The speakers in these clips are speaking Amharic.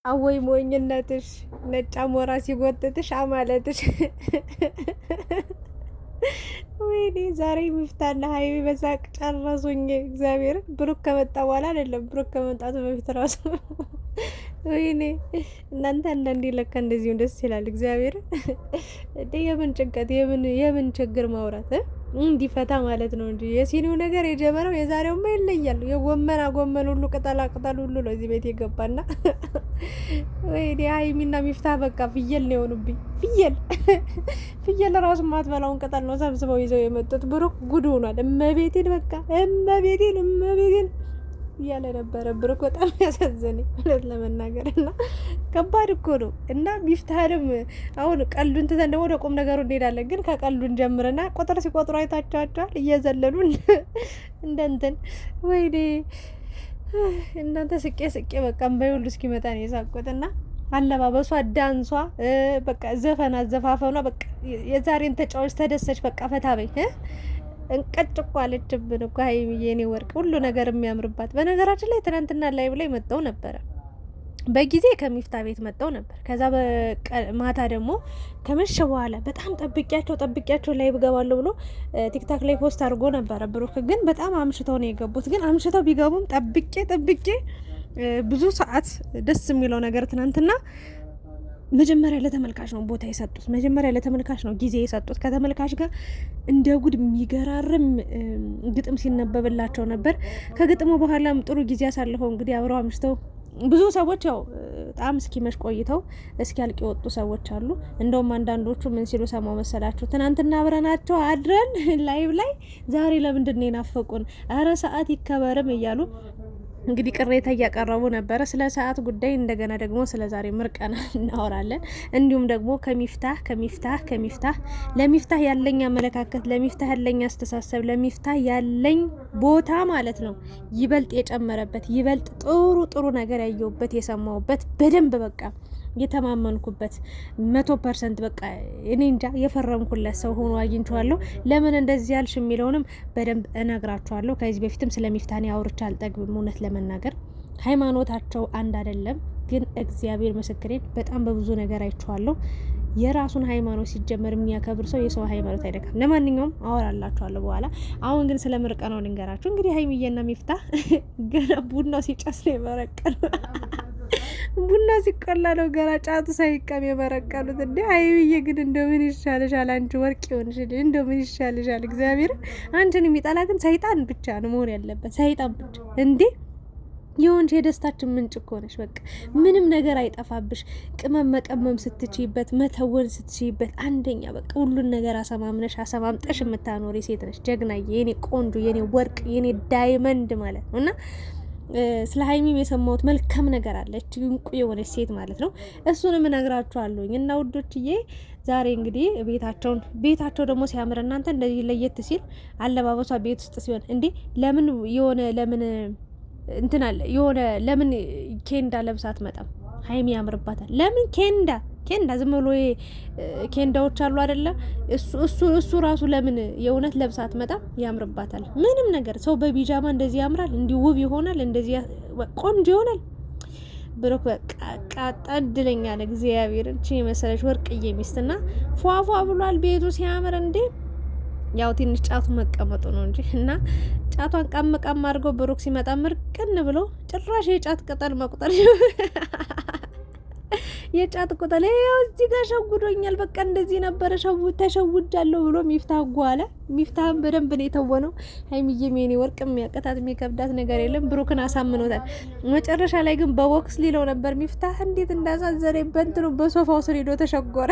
አወይ ሞኝነትሽ ነጭ አሞራ ሲጎትትሽ አማለትሽ። ወይኔ ዛሬ ሚፍታና ሀይሚ በሳቅ ጨረሱኝ። እግዚአብሔር ብሩክ ከመጣ በኋላ አይደለም ብሩክ ከመምጣቱ በፊት ራሱ ወይኔ እናንተ አንዳንዴ ለካ እንደዚህም ደስ ይላል። እግዚአብሔር እንደ የምን ጭንቀት የምን ችግር ማውራት እንዲፈታ ማለት ነው እንጂ የሲኒው ነገር የጀመረው የዛሬውማ ይለያል። ጎመን ሁሉ ቅጠላ ቅጠል ሁሉ ነው እዚህ ቤት የገባና ወይኔ ሀይሚና ሚፍታ በቃ ፍየል ነው የሆኑብኝ። ፍየል ራሱ ማትበላውን ቅጠል ነው ሰብስበው ይዘው የመጡት። ብሩክ ጉድ ሆኗል። እመቤቴን በቃ እመቤቴን እያለ ነበረ ብሩክ። በጣም ያሳዘነኝ እውነት ለመናገር እና ከባድ እኮ ነው። እና ሚፍታህንም አሁን ቀልዱን ትተን ደግሞ ወደ ቁም ነገሩ እንሄዳለን። ግን ከቀልዱን ጀምርና ቁጥር ሲቆጥሩ አይታችኋቸዋል እየዘለሉ እንደ እንትን ወይኔ እናንተ ስቄ በቃ እምባዬ ሁሉ እስኪመጣ ነው የሳቁት። እና አለባበሷ፣ ዳንሷ፣ በቃ ዘፈን አዘፋፈኗ በቃ የዛሬን ተጫዋች ተደሰች። በቃ ፈታ በይ እንቀጭ እኮ አለችብን እኮ ሀይሚዬ የኔ ወርቅ፣ ሁሉ ነገር የሚያምርባት። በነገራችን ላይ ትናንትና ላይቭ ላይ መጣው ነበረ፣ በጊዜ ከሚፍታ ቤት መጣው ነበር። ከዛ ማታ ደግሞ ከመሸ በኋላ በጣም ጠብቂያቸው ላይቭ እገባለሁ ብሎ ቲክታክ ላይ ፖስት አድርጎ ነበረ ብሩክ። ግን በጣም አምሽተው ነው የገቡት። ግን አምሽተው ቢገቡም ጠብቄ ብዙ ሰዓት ደስ የሚለው ነገር ትናንትና መጀመሪያ ለተመልካች ነው ቦታ የሰጡት። መጀመሪያ ለተመልካች ነው ጊዜ የሰጡት። ከተመልካች ጋር እንደ ጉድ የሚገራርም ግጥም ሲነበብላቸው ነበር። ከግጥሙ በኋላም ጥሩ ጊዜ አሳልፈው እንግዲህ አብረው አምሽተው ብዙ ሰዎች ያው በጣም እስኪመሽ ቆይተው እስኪያልቅ የወጡ ሰዎች አሉ። እንደውም አንዳንዶቹ ምን ሲሉ ሰማው መሰላችሁ? ትናንትና አብረናቸው አድረን ላይቭ ላይ ዛሬ ለምንድን ነው የናፈቁን? አረ ሰዓት ይከበርም እያሉ እንግዲህ ቅሬታ እያቀረቡ ነበረ። ስለ ሰዓት ጉዳይ እንደገና ደግሞ ስለ ዛሬ ምርቀና እናወራለን። እንዲሁም ደግሞ ከሚፍታህ ለሚፍታህ ያለኝ አመለካከት፣ ለሚፍታህ ያለኝ አስተሳሰብ፣ ለሚፍታህ ያለኝ ቦታ ማለት ነው ይበልጥ የጨመረበት ይበልጥ ጥሩ ነገር ያየሁበት የሰማሁበት በደንብ በቃ የተማመንኩበት 100% በቃ እኔ እንጃ የፈረምኩለት ሰው ሆኖ አግኝቼዋለሁ። ለምን እንደዚህ ያልሽ የሚለውንም በደንብ እነግራችኋለሁ። ከዚህ በፊትም ስለሚፍታኔ አውርቻ አልጠግብም። እውነት ለመናገር ሃይማኖታቸው አንድ አይደለም፣ ግን እግዚአብሔር ምስክሬን በጣም በብዙ ነገር አይቼዋለሁ። የራሱን ሃይማኖት ሲጀመር የሚያከብር ሰው የሰው ሃይማኖት አይደለም። ለማንኛውም አወራላችኋለሁ በኋላ። አሁን ግን ስለ ምርቀናው ልንገራችሁ። እንግዲህ ሀይሚዬና ሚፍታህ ገና ቡናው ሲጨስ ነው የመረቀነው። ቡና ሲቆላ ነው ገና ጫቱ ሳይቀም የመረቀሉት። እንዴ ሀይሚዬ ግን እንደምን ይሻልሻል? አንቺ ወርቅ ይሆንሽ እንደምን ይሻልሻል? እግዚአብሔር አንቺን የሚጠላ ግን ሰይጣን ብቻ ነው መሆን ያለበት፣ ሰይጣን ብቻ። እንዴ የሆንሽ የደስታችን ምንጭ እኮ ነሽ። በቃ ምንም ነገር አይጠፋብሽ። ቅመም መቀመም ስትችይበት፣ መተወን ስትችይበት አንደኛ በቃ ሁሉን ነገር አሰማምጠሽ የምታኖሪ ሴት ነሽ። ጀግናዬ፣ የኔ ቆንጆ፣ የኔ ወርቅ፣ የኔ ዳይመንድ ማለት ነው። እና ስለ ሀይሚም የሰማሁት መልካም ነገር አለች፣ እንቁ የሆነች ሴት ማለት ነው። እሱንም እነግራችኋለሁኝ። እና ውዶችዬ ዛሬ እንግዲህ ቤታቸው ደግሞ ሲያምር እናንተ እንደዚህ ለየት ሲል አለባበሷ ቤት ውስጥ ሲሆን እንዴ ለምን እንትን አለ የሆነ ለምን ኬንዳ ለብሳ አትመጣም? ሀይሚ ያምርባታል። ለምን ኬንዳ ዝም ብሎ ኬንዳዎች አሉ አይደለ? እሱ ራሱ ለምን የእውነት ለብሳ አትመጣም? ያምርባታል። ምንም ነገር ሰው በቢጃማ እንደዚህ ያምራል፣ እንዲህ ውብ ይሆናል፣ እንደዚህ ቆንጆ ይሆናል። ብሩክ በቃ እድለኛል እግዚአብሔር። እቺ የመሰለች ወርቅዬ ሚስትና ፏፏ ብሏል ቤቱ ሲያምር። እንዴ ያው ትንሽ ጫቱ መቀመጡ ነው እንጂ እና ጫቷን ቀምቀም አድርገው ብሩክ ሲመጣ ምርቅን ብሎ ጭራሽ የጫት ቅጠል መቁጠር የጫት ቅጠል ያው እዚህ ጋር ሸጉዶኛል፣ በቃ እንደዚህ ነበረ ተሸውጃለሁ ብሎ ሚፍታህ ጓለ። ሚፍታህም በደንብ ነው የተወነው። ሀይሚዬ የኔ ወርቅ የሚያቀታት የሚከብዳት ነገር የለም። ብሩክን አሳምኖታል። መጨረሻ ላይ ግን በቦክስ ሊለው ነበር ሚፍታህ። እንዴት እንዳሳዘነ በእንትኑ በሶፋው ስር ሄዶ ተሸጎረ።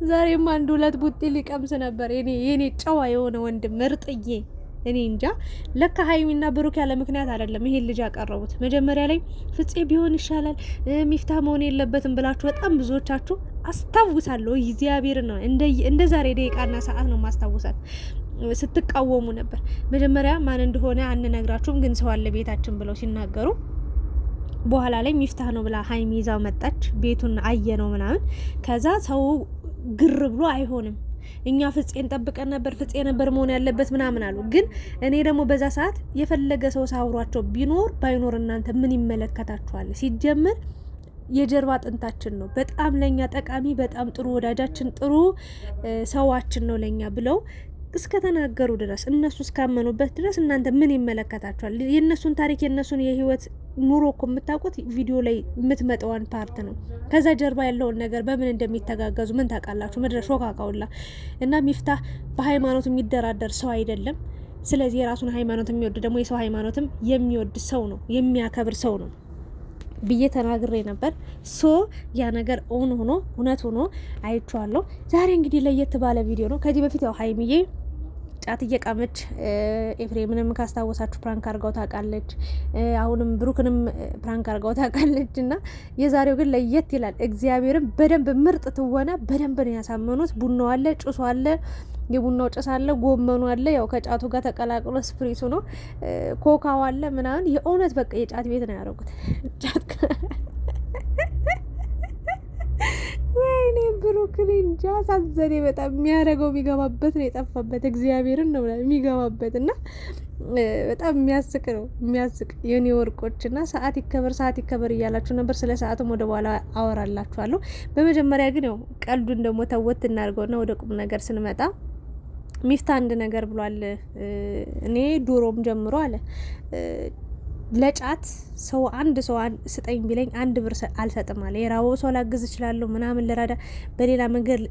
ዛሬም አንድ ሁለት ቡጢ ሊቀምስ ነበር የኔ ጨዋ የሆነ ወንድም ምርጥዬ። እኔ እንጃ ለካ ሀይሚና ብሩክ ያለ ምክንያት አይደለም ይሄን ልጅ ያቀረቡት። መጀመሪያ ላይ ፍፄ ቢሆን ይሻላል ሚፍታህ መሆን የለበትም ብላችሁ በጣም ብዙዎቻችሁ አስታውሳለሁ። እግዚአብሔር ነው እንደ ዛሬ ደቂቃና ሰዓት ነው ማስታውሳት ስትቃወሙ ነበር። መጀመሪያ ማን እንደሆነ አንነግራችሁም፣ ግን ሰው አለ ቤታችን ብለው ሲናገሩ በኋላ ላይ ሚፍታህ ነው ብላ ሀይሚ ይዛው መጣች። ቤቱን አየ ነው ምናምን። ከዛ ሰው ግር ብሎ አይሆንም እኛ ፍፄን ጠብቀን ነበር፣ ፍፄ ነበር መሆን ያለበት ምናምን አሉ። ግን እኔ ደግሞ በዛ ሰዓት የፈለገ ሰው ሳውሯቸው ቢኖር ባይኖር እናንተ ምን ይመለከታችኋል? ሲጀምር የጀርባ አጥንታችን ነው። በጣም ለኛ ጠቃሚ፣ በጣም ጥሩ ወዳጃችን፣ ጥሩ ሰዋችን ነው ለኛ ብለው እስከ ተናገሩ ድረስ እነሱ እስካመኑበት ድረስ እናንተ ምን ይመለከታችኋል? የእነሱን ታሪክ የእነሱን የህይወት ኑሮ እኮ የምታውቁት ቪዲዮ ላይ የምትመጣዋን ፓርት ነው። ከዛ ጀርባ ያለውን ነገር በምን እንደሚተጋገዙ ምን ታውቃላችሁ? ምድረ ሾካካውላ እና ሚፍታህ በሃይማኖት የሚደራደር ሰው አይደለም። ስለዚህ የራሱን ሃይማኖት የሚወድ ደግሞ የሰው ሃይማኖትም የሚወድ ሰው ነው፣ የሚያከብር ሰው ነው ብዬ ተናግሬ ነበር። ሶ ያ ነገር እውነት ሆኖ አይቼዋለሁ። ዛሬ እንግዲህ ለየት ባለ ቪዲዮ ነው። ከዚህ በፊት ያው ሀይሚዬ ጫት እየቃመች ኤፍሬምንም ካስታወሳችሁ ፕራንክ አርጋው ታውቃለች። አሁንም ብሩክንም ፕራንክ አርጋው ታውቃለች። እና የዛሬው ግን ለየት ይላል። እግዚአብሔርም በደንብ ምርጥ ትወና በደንብ ነው ያሳመኑት። ቡናው አለ፣ ጭሱ አለ፣ የቡናው ጭስ አለ፣ ጎመኑ አለ፣ ያው ከጫቱ ጋር ተቀላቅሎ ስፕሪሱ ነው፣ ኮካው አለ ምናምን። የእውነት በቃ የጫት ቤት ነው ያደረጉት። ጫት ወይኔ ብሩክ እንጃ ሳዘኔ በጣም የሚያደርገው የሚገባበት ነው የጠፋበት። እግዚአብሔርን ነው የሚገባበት እና በጣም የሚያስቅ ነው የሚያስቅ። የኔ ወርቆች እና ሰዓት ይከበር እያላችሁ ነበር። ስለ ሰዓትም ወደ በኋላ አወራላችኋለሁ። በመጀመሪያ ግን ያው ቀልዱን ደግሞ ተወት እናድርገውና ወደ ቁም ነገር ስንመጣ ሚፍታ አንድ ነገር ብሏል። እኔ ዱሮም ጀምሮ አለ ለጫት አንድ ሰው ስጠኝ ቢለኝ 1 ብር አልሰጥም አለ። የራበው ሰው ላግዝ እችላለሁ ምናምን ልረዳ በሌላ መንገድ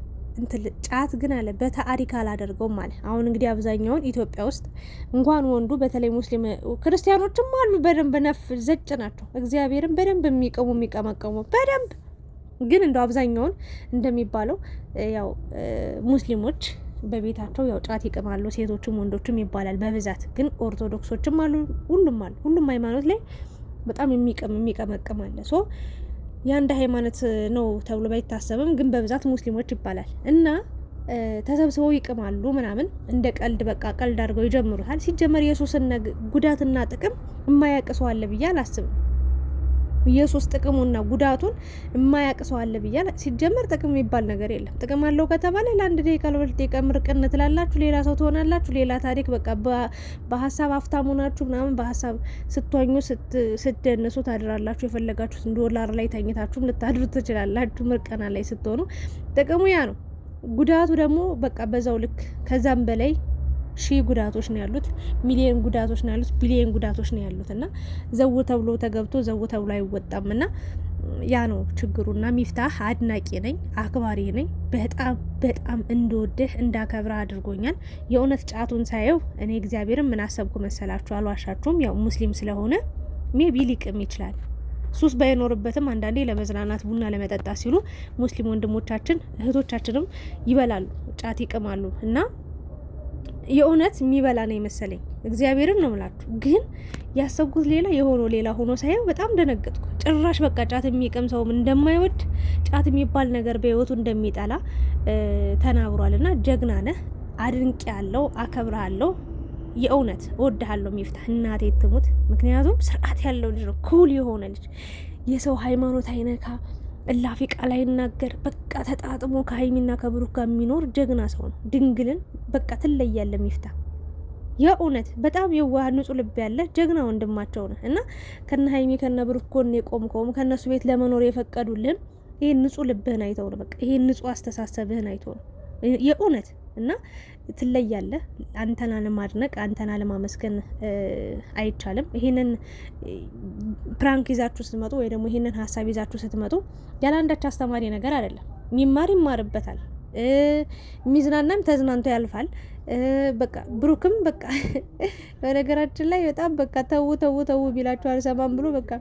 ጫት ግን አለ በታሪክ አላደርገውም አለ። አሁን እንግዲህ አብዛኛውን ኢትዮጵያ ውስጥ እንኳን ወንዱ በተለይ ሙስሊም ክርስቲያኖችም አሉ በደንብ ነፍ ዘጭ ናቸው። እግዚአብሔርን በደንብ የሚቀመቀሙ በደንብ ግን እንደው አብዛኛውን እንደሚባለው ያው ሙስሊሞች በቤታቸው ያው ጫት ይቅማሉ፣ ሴቶችም ወንዶችም ይባላል በብዛት። ግን ኦርቶዶክሶችም አሉ፣ ሁሉም ሃይማኖት ላይ በጣም የሚቀመቅም አለ። ሶ የአንድ ሃይማኖት ነው ተብሎ ባይታሰብም ግን በብዛት ሙስሊሞች ይባላል እና ተሰብስበው ይቅማሉ ምናምን። እንደ ቀልድ በቃ ቀልድ አድርገው ይጀምሩታል። ሲጀመር የሱስን ጉዳትና ጥቅም የማያውቅ ሰው አለ ብዬ አላስብም። ኢየሱስ ጥቅሙና ጉዳቱን የማያውቅ ሰው አለ ብያል። ሲጀመር ጥቅም የሚባል ነገር የለም። ጥቅም አለው ከተባለ ለአንድ ደቂቃ ለሁለት ደቂቃ ምርቅን ትላላችሁ፣ ሌላ ሰው ትሆናላችሁ፣ ሌላ ታሪክ በቃ በሀሳብ ሀብታም ሆናችሁ ምናምን በሀሳብ ስትዋኙ ስትደንሱ ታድራላችሁ። የፈለጋችሁትን ዶላር ላይ ተኝታችሁም ልታድሩ ትችላላችሁ። ምርቀና ላይ ስትሆኑ ጥቅሙ ያ ነው። ጉዳቱ ደግሞ በቃ በዛው ልክ ከዛም በላይ ሺህ ጉዳቶች ነው ያሉት፣ ሚሊዮን ጉዳቶች ነው ያሉት፣ ቢሊዮን ጉዳቶች ነው ያሉት እና ዘው ተብሎ ተገብቶ ዘው ተብሎ አይወጣም እና ያ ነው ችግሩና ሚፍታህ አድናቂ ነኝ፣ አክባሪ ነኝ። በጣም እንደወደህ እንዳከብረ አድርጎኛል። የእውነት ጫቱን ሳየው እኔ እግዚአብሔርን ምን አሰብኩ መሰላችሁ? አልዋሻችሁም። ያው ሙስሊም ስለሆነ ሜቢ ሊቅም ይችላል። ሱስ ባይኖርበትም አንዳንዴ ለመዝናናት ቡና ለመጠጣት ሲሉ ሙስሊም ወንድሞቻችን እህቶቻችንም ይበላሉ፣ ጫት ይቅማሉ እና የእውነት የሚበላ ነው የመሰለኝ። እግዚአብሔርን ነው ምላችሁ። ግን ያሰብኩት ሌላ የሆነው ሌላ ሆኖ ሳየው በጣም ደነገጥኩ። ጭራሽ በቃ ጫት የሚቅም ሰውም እንደማይወድ ጫት የሚባል ነገር በህይወቱ እንደሚጠላ ተናግሯል። እና ጀግና ነህ፣ አድንቅ ያለው አከብርሃለሁ፣ የእውነት እወድሃለሁ ሚፍታህ። እናቴ ትሙት። ምክንያቱም ስርዓት ያለው ልጅ ነው፣ ኩል የሆነ ልጅ፣ የሰው ሃይማኖት አይነካ፣ እላፊ ቃል አይናገር። በቃ ተጣጥሞ ከሀይሚና ከብሩክ ጋር የሚኖር ጀግና ሰው ነው። ድንግልን በቃ ትለያለ ሚፍታህ። የእውነት በጣም የዋህ ንጹህ ልብ ያለ ጀግና ወንድማቸው ነው እና ከነ ሀይሚ ከነ ብሩክ ጎን የቆምከውም ከነሱ ቤት ለመኖር የፈቀዱልን ይሄን ንጹህ ልብህን አይተው ነው። በቃ ይሄን ንጹህ አስተሳሰብህን አይተው ነው የእውነት እና ትለያለህ። አንተና ለማድነቅ አንተና ለማመስገን አይቻልም። ይሄንን ፕራንክ ይዛችሁ ስትመጡ ወይ ደግሞ ይሄንን ሀሳብ ይዛችሁ ስትመጡ ያለ አንዳች አስተማሪ ነገር አይደለም። የሚማር ይማርበታል፣ የሚዝናናም ተዝናንቶ ያልፋል። በቃ ብሩክም በቃ በነገራችን ላይ በጣም በቃ ተው ቢላችሁ አልሰማም ብሎ በቃ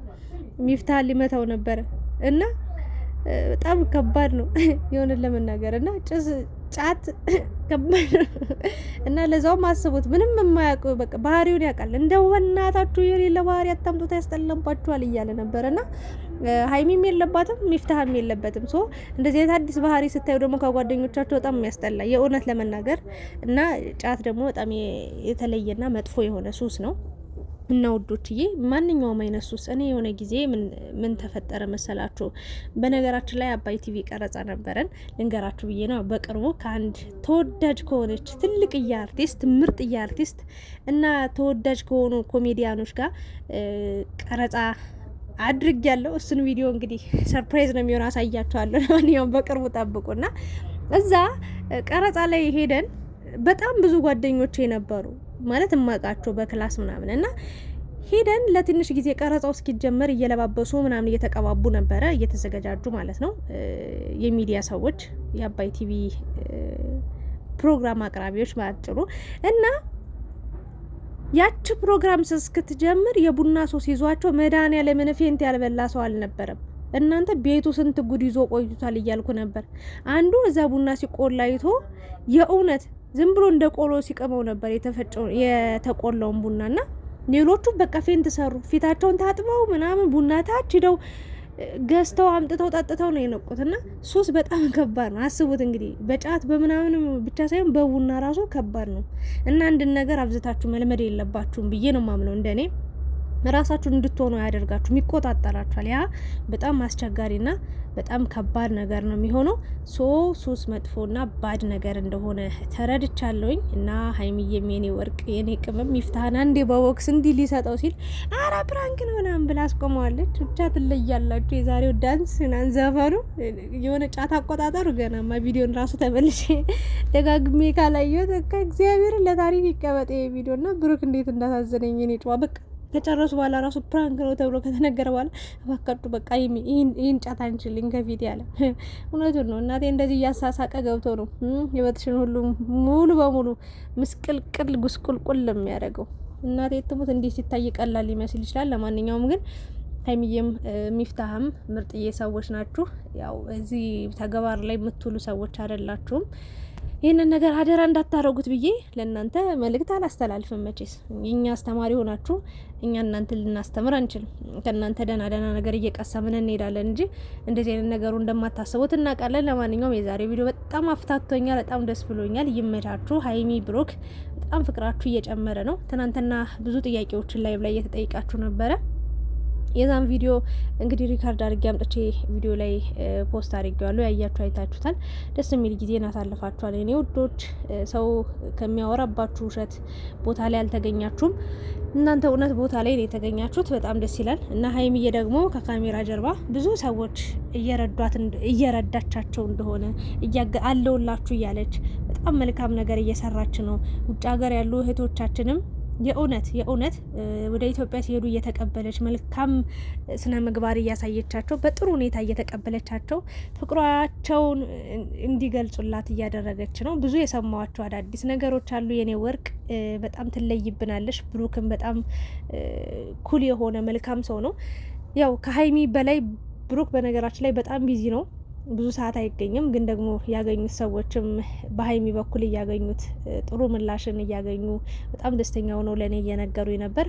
ሚፍታህ ሊመታው ነበረ እና በጣም ከባድ ነው የሆነን ለመናገር እና ጫት ከባድ ነው እና ለዛውም አስቡት፣ ምንም የማያውቁ በቃ ባህሪውን ያውቃል። እንደው በእናታችሁ የሌለ ባህሪ አታምጡት ያስጠላባችኋል እያለ ነበርና ሀይሚም የለባትም ሚፍታህም የለበትም። ሶ እንደዚህ አይነት አዲስ ባህሪ ስታዩ ደግሞ ከጓደኞቻቸው በጣም የሚያስጠላ የእውነት ለመናገር እና ጫት ደግሞ በጣም የተለየና መጥፎ የሆነ ሱስ ነው። እና ውዶችዬ ማንኛውም አይነት ሱስ እኔ የሆነ ጊዜ ምን ተፈጠረ መሰላችሁ? በነገራችን ላይ አባይ ቲቪ ቀረጻ ነበረን ልንገራችሁ ብዬ ነው። በቅርቡ ከአንድ ተወዳጅ ከሆነች ትልቅዬ አርቲስት ምርጥዬ አርቲስት እና ተወዳጅ ከሆኑ ኮሜዲያኖች ጋር ቀረጻ አድርግ ያለው እሱን ቪዲዮ እንግዲህ ሰርፕራይዝ ነው የሚሆን አሳያችኋለሁ። ለማንኛውም በቅርቡ ጠብቁና እዛ ቀረጻ ላይ ሄደን በጣም ብዙ ጓደኞቼ ነበሩ ማለት እማቃቸው በክላስ ምናምን እና ሄደን ለትንሽ ጊዜ ቀረጻው እስኪጀመር እየለባበሱ ምናምን እየተቀባቡ ነበረ እየተዘጋጃጁ ማለት ነው። የሚዲያ ሰዎች የአባይ ቲቪ ፕሮግራም አቅራቢዎች ባጭሩ እና ያቺ ፕሮግራም እስክትጀምር የቡና ሱስ ይዟቸው መድኃኒዓለምን ፌንት ያልበላ ሰው አልነበረም። እናንተ ቤቱ ስንት ጉድ ይዞ ቆይቷል እያልኩ ነበር። አንዱ እዛ ቡና ሲቆላ አይቶ የእውነት ዝም ብሎ እንደ ቆሎ ሲቀመው ነበር የተቆላውን ቡናና ሌሎቹ በቃ ፌንት ሰሩ። ፊታቸውን ታጥበው ምናምን ቡና ታች ሄደው ገዝተው አምጥተው ጠጥተው ነው የነቁትና ሱስ በጣም ከባድ ነው። አስቡት እንግዲህ በጫት በምናምን ብቻ ሳይሆን በቡና ራሱ ከባድ ነው እና አንድን ነገር አብዝታችሁ መልመድ የለባችሁም ብዬ ነው ማምነው እንደኔ። ራሳችሁን እንድትሆኑ ያደርጋችሁ ይቆጣጠራችኋል። ያ በጣም አስቸጋሪና በጣም ከባድ ነገር ነው የሚሆነው። ሱስ መጥፎና ባድ ነገር እንደሆነ ተረድቻለሁኝ እና ሀይሚዬም የኔ ወርቅ የኔ ቅመም ሚፍታህን አንዴ በቦክስ እንዲህ ሊሰጠው ሲል አረ ፕራንክ ነው ምናምን ብላ አስቆመዋለች። ብቻ ትለያላችሁ። የዛሬው ዳንስ ናን ዘፈኑ የሆነ ጫት አቆጣጠሩ ገናማ ቪዲዮን ራሱ ተመልሼ ደጋግሜ ካላየሁት እግዚአብሔርን ለታሪክ ይቀመጥ ቪዲዮና ብሩክ እንዴት እንዳሳዘነኝ እኔ ጨዋ በቃ ከጨረሱ በኋላ ራሱ ፕራንክ ነው ተብሎ ከተነገረ በኋላ እባካችሁ በቃ ይህን ጫት አንችልኝ ከፊት ያለ እውነቱን ነው። እናቴ እንደዚህ እያሳሳቀ ገብቶ ነው ህይወትሽን ሁሉ ሙሉ በሙሉ ምስቅልቅል ጉስቁልቁል የሚያደርገው። እናቴ ትሙት እንዲህ ሲታይ ቀላል ሊመስል ይችላል። ለማንኛውም ግን ሀይሚዬም ሚፍታህም ምርጥዬ ሰዎች ናችሁ። ያው እዚህ ተግባር ላይ የምትውሉ ሰዎች አይደላችሁም። ይህንን ነገር አደራ እንዳታረጉት ብዬ ለእናንተ መልእክት አላስተላልፍም። መቼስ እኛ አስተማሪ ሆናችሁ እኛ እናንተ ልናስተምር አንችልም። ከእናንተ ደህና ነገር እየቀሰምን እንሄዳለን እንጂ እንደዚህ አይነት ነገሩ እንደማታስቡት እናውቃለን። ለማንኛውም የዛሬ ቪዲዮ በጣም አፍታቶኛል፣ በጣም ደስ ብሎኛል። ይመቻችሁ። ሀይሚ ብሩክ በጣም ፍቅራችሁ እየጨመረ ነው። ትናንትና ብዙ ጥያቄዎችን ላይ እየተጠይቃችሁ ነበረ። የዛን ቪዲዮ እንግዲህ ሪካርድ አድርጌ አምጥቼ ቪዲዮ ላይ ፖስት አድርጌዋለሁ። ያያችሁ አይታችሁታል። ደስ የሚል ጊዜን አሳልፋችኋል የኔ ውዶች። ሰው ከሚያወራባችሁ ውሸት ቦታ ላይ አልተገኛችሁም። እናንተ እውነት ቦታ ላይ ነው የተገኛችሁት። በጣም ደስ ይላል እና ሀይሚዬ ደግሞ ከካሜራ ጀርባ ብዙ ሰዎች እየረዳቻቸው እንደሆነ አለውላችሁ እያለች በጣም መልካም ነገር እየሰራች ነው። ውጭ ሀገር ያሉ እህቶቻችንም የእውነት ወደ ኢትዮጵያ ሲሄዱ እየተቀበለች መልካም ስነ ምግባር እያሳየቻቸው በጥሩ ሁኔታ እየተቀበለቻቸው ፍቅሯቸውን እንዲገልጹላት እያደረገች ነው። ብዙ የሰማዋቸው አዳዲስ ነገሮች አሉ። የኔ ወርቅ በጣም ትለይብናለች። ብሩክም በጣም ኩል የሆነ መልካም ሰው ነው። ያው ከሀይሚ በላይ ብሩክ በነገራችን ላይ በጣም ቢዚ ነው። ብዙ ሰዓት አይገኝም። ግን ደግሞ ያገኙት ሰዎችም በሀይሚ በኩል እያገኙት ጥሩ ምላሽን እያገኙ በጣም ደስተኛ ሆነው ለእኔ እየነገሩ ነበር።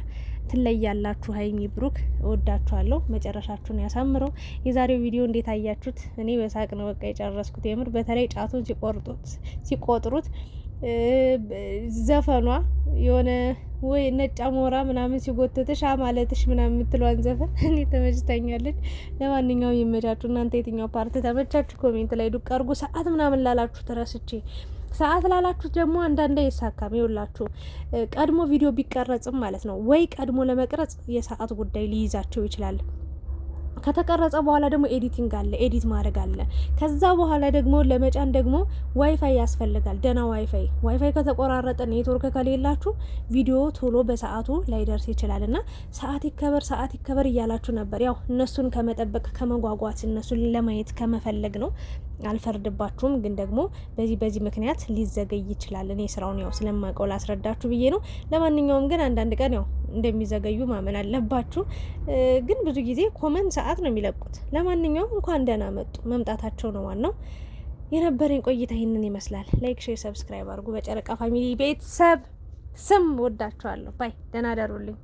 ትለያላችሁ ሀይሚ ብሩክ፣ እወዳችኋለሁ። መጨረሻችሁን ያሳምረው። የዛሬው ቪዲዮ እንዴት አያችሁት? እኔ በሳቅ ነው በቃ የጨረስኩት። የምር በተለይ ጫቱን ሲቆጥሩት ዘፈኗ የሆነ ወይ ነጭ አሞራ ምናምን ሲጎትትሽ ማለትሽ ምናምን የምትለዋን ዘፈን እኔ ተመችታኛለች። ለማንኛውም ይመቻችሁ። እናንተ የትኛው ፓርት ተመቻችሁ? ኮሜንት ላይ ዱቅ አድርጉ። ሰዓት ምናምን ላላችሁ ተረስቼ ሰዓት ላላችሁ ደግሞ አንዳንዴ አይሳካም። ይውላችሁ ቀድሞ ቪዲዮ ቢቀረጽም ማለት ነው ወይ ቀድሞ ለመቅረጽ የሰዓት ጉዳይ ሊይዛቸው ይችላል። ከተቀረጸ በኋላ ደግሞ ኤዲቲንግ አለ፣ ኤዲት ማድረግ አለ። ከዛ በኋላ ደግሞ ለመጫን ደግሞ ዋይፋይ ያስፈልጋል። ደህና ዋይፋይ ከተቆራረጠ ኔትወርክ ከሌላችሁ ቪዲዮ ቶሎ በሰዓቱ ላይደርስ ይችላል እና ሰዓት ይከበር እያላችሁ ነበር። ያው እነሱን ከመጠበቅ ከመጓጓት እነሱን ለማየት ከመፈለግ ነው። አልፈርድባችሁም። ግን ደግሞ በዚህ ምክንያት ሊዘገይ ይችላል። እኔ ስራውን ያው ስለማውቀው ላስረዳችሁ ብዬ ነው። ለማንኛውም ግን አንዳንድ ቀን ያው እንደሚዘገዩ ማመን አለባችሁ። ግን ብዙ ጊዜ ኮመንት ሰዓት ነው የሚለቁት። ለማንኛውም እንኳን ደህና መጡ። መምጣታቸው ነው ዋናው። የነበረኝ ቆይታ ይህንን ይመስላል። ላይክ፣ ሼር፣ ሰብስክራይብ አድርጉ። በጨረቃ ፋሚሊ ቤተሰብ ስም ወዳችኋለሁ። ባይ ደህና ደሩልኝ።